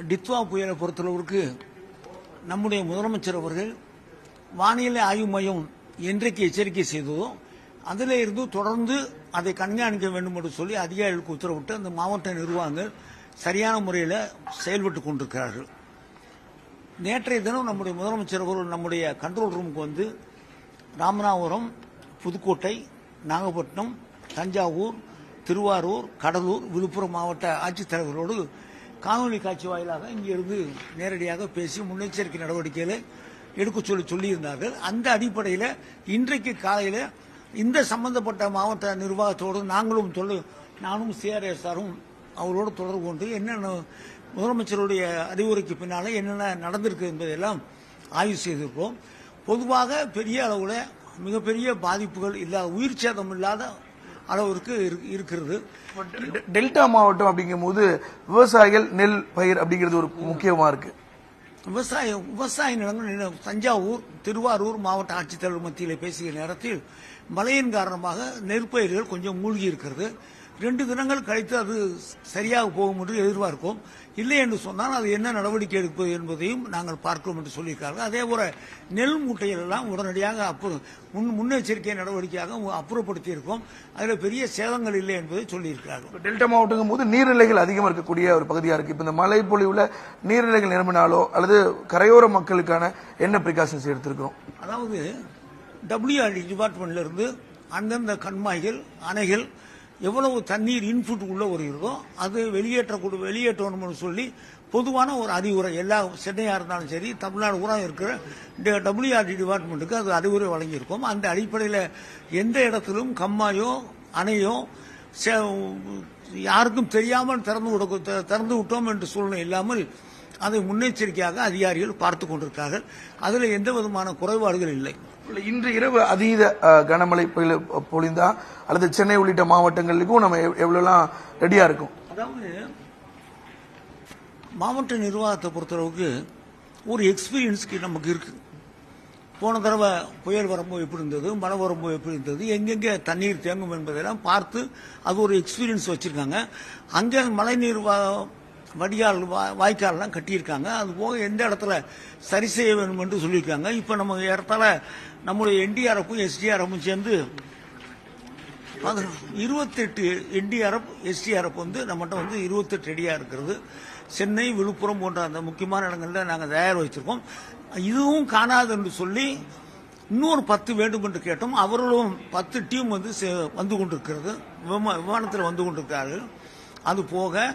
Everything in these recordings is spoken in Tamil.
டித்வா புயலை பொறுத்தளவிற்கு நம்முடைய முதலமைச்சர் அவர்கள் வானிலை ஆய்வு மையம் என்றைக்கு எச்சரிக்கை செய்ததோ அதில் இருந்து தொடர்ந்து அதை கண்காணிக்க வேண்டும் என்று சொல்லி அதிகாரிகளுக்கு உத்தரவிட்டு அந்த மாவட்ட நிர்வாகங்கள் சரியான முறையில் செயல்பட்டு கொண்டிருக்கிறார்கள். நேற்றைய தினம் நம்முடைய முதலமைச்சர் அவர்கள் நம்முடைய கண்ட்ரோல் ரூமுக்கு வந்து ராமநாதபுரம், புதுக்கோட்டை, நாகப்பட்டினம், தஞ்சாவூர், திருவாரூர், கடலூர், விழுப்புரம் மாவட்ட ஆட்சித்தலைவர்களோடு காணொலி காட்சி வாயிலாக இங்கிருந்து நேரடியாக பேசி முன்னெச்சரிக்கை நடவடிக்கைகளை எடுக்க சொல்லியிருந்தார்கள். அந்த அடிப்படையில் இன்றைக்கு காலையில் இந்த சம்பந்தப்பட்ட மாவட்ட நிர்வாகத்தோடு நானும் சிஆர்எஸ்ஆரும் அவரோடு தொடர்பு கொண்டு என்னென்ன முதலமைச்சருடைய அறிவுரைக்கு பின்னால என்னென்ன நடந்திருக்கு என்பதெல்லாம் ஆய்வு செய்திருக்கிறோம். பொதுவாக பெரிய அளவில் மிகப்பெரிய பாதிப்புகள் இல்லாத, உயிர் சேதம் இல்லாத அளவிற்கு இருக்கிறது. டெல்டா மாவட்டம் அப்படிங்கும் போது விவசாயிகள் நெல் பயிர் அப்படிங்கிறது ஒரு முக்கியமா இருக்கு. விவசாய நிலங்கள் தஞ்சாவூர், திருவாரூர் மாவட்ட ஆட்சித்தலைவர் மத்தியில் பேசிய நேரத்தில் மழையின் காரணமாக நெற்பயிர்கள் கொஞ்சம் மூழ்கி இருக்கிறது. 2 தினங்கள் கழித்து அது சரியாக போகும் என்று எதிர்பார்க்கும். இல்லை என்று சொன்னால் அது என்ன நடவடிக்கை எடுப்பது என்பதையும் நாங்கள் பார்க்கிறோம் என்று சொல்லியிருக்கார்கள். அதே போல நெல் மூட்டைகள் எல்லாம் உடனடியாக முன்னெச்சரிக்கை நடவடிக்கையாக அப்புறப்படுத்தி இருக்கோம். அதில் பெரிய சேதங்கள் இல்லை என்பதை சொல்லியிருக்கிறார்கள். டெல்டா மாவட்டம் போது நீர்நிலைகள் அதிகமாக இருக்கக்கூடிய ஒரு பகுதியா இருக்கு. இப்ப இந்த மழை பொழிவுல நீர்நிலைகள் நிரம்பினாலோ அல்லது கரையோர மக்களுக்கான என்ன பிரிகாஷன்ஸ் எடுத்திருக்கிறோம்? அதாவது WRD டிபார்ட்மெண்ட்ல இருந்து அந்தந்த கண்மாய்கள், அணைகள் எவ்வளவு தண்ணீர் இன்புட் உள்ள வருகிறதோ அது வெளியேற்றணும்னு சொல்லி பொதுவான ஒரு அறிவுரை எல்லா சென்னையா இருந்தாலும் சரி, தமிழ்நாடு பூரா இருக்கிற WRD டிபார்ட்மெண்ட்டுக்கு அது அறிவுரை வழங்கியிருக்கோம். அந்த அடிப்படையில் எந்த இடத்திலும் கம்மாயோ அணையோ யாருக்கும் தெரியாமல் திறந்து விட்டோம் என்ற சூழ்நிலை இல்லாமல் அதை முன்னெச்சரிக்கையாக அதிகாரிகள் பார்த்து கொண்டிருக்கிறார்கள். அதில் எந்த விதமான குறைபாடுகள் இல்லை. இன்று இரவு அதீத கனமழை பொழிந்தா அல்லது சென்னை உள்ளிட்ட மாவட்டங்களுக்கும் நம்ம எவ்வளவுலாம் ரெடியா இருக்கும்? அதாவது மாவட்ட நிர்வாகத்தை பொறுத்தளவுக்கு ஒரு எக்ஸ்பீரியன்ஸ்க்கு நமக்கு இருக்கு. போன தடவை புயல் வரும்போது எப்படி இருந்தது, மழை வரும்போது எப்படி இருந்தது, எங்கெங்கே தண்ணீர் தேங்கும் என்பதெல்லாம் பார்த்து அது ஒரு எக்ஸ்பீரியன்ஸ் வச்சிருக்காங்க. அங்கே மழை நீர் வடிகால் வாய்க்கால்லாம் கட்டியிருக்காங்க. அது போக எந்த இடத்துல சரி செய்ய வேண்டும் என்று சொல்லியிருக்காங்க. இப்போ நம்ம இடத்துல நம்முடைய NDRF SDRF சேர்ந்து 28 NDRF SDRF வந்து நம்மகிட்ட வந்து 28 ரெடியா இருக்கிறது. சென்னை, விழுப்புரம் போன்ற அந்த முக்கியமான இடங்கள்ல நாங்கள் தயார் வச்சிருக்கோம். இதுவும் காணாது என்று சொல்லி இன்னொரு 10 வேண்டும் என்று கேட்டோம். அவர்களும் 10 டீம் வந்து கொண்டிருக்கிறது, விமானத்தில் வந்து கொண்டிருக்கிறார்கள். அது போக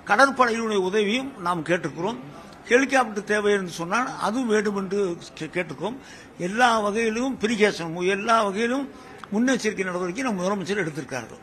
கடற்படையினுடைய உதவியும் நாம் கேட்டிருக்கிறோம். ஹெலிகாப்டர் தேவை என்று சொன்னால் அதுவும் வேண்டும் என்று கேட்டிருக்கிறோம். எல்லா வகையிலும் பிரிகேஷன், எல்லா வகையிலும் முன்னெச்சரிக்கை நடவடிக்கை நம்ம முதலமைச்சர் எடுத்திருக்கார்கள்.